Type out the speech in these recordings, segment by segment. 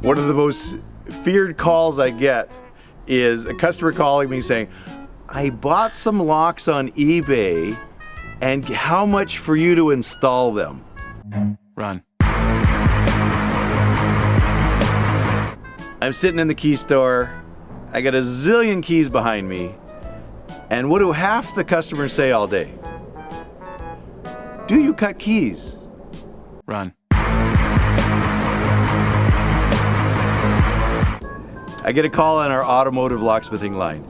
One of the most feared calls I get is a customer calling me saying, I bought some locks on eBay, and how much for you to install them? Run. I'm sitting in the key store, I got a zillion keys behind me, and what do half the customers say all day? Do you cut keys? Run. I get a call on our automotive locksmithing line.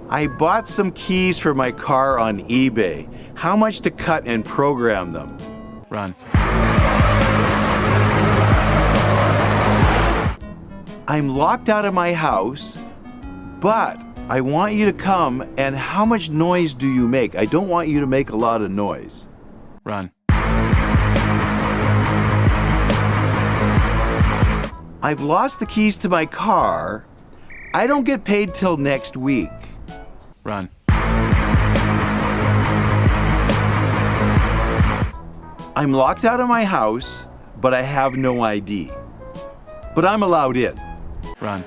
I bought some keys for my car on eBay. How much to cut and program them? Run. I'm locked out of my house, but I want you to come, and how much noise do you make? I don't want you to make a lot of noise. Run. I've lost the keys to my car. I don't get paid till next week. Run. I'm locked out of my house, but I have no ID. But I'm allowed in. Run.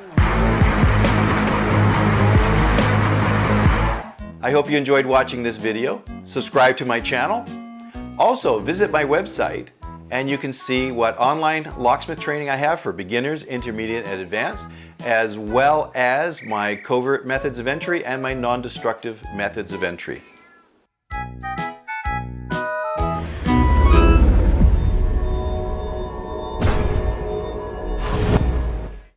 I hope you enjoyed watching this video. Subscribe to my channel. Also, visit my website and you can see what online locksmith training I have for beginners, intermediate, and advanced, as well as my covert methods of entry and my non-destructive methods of entry.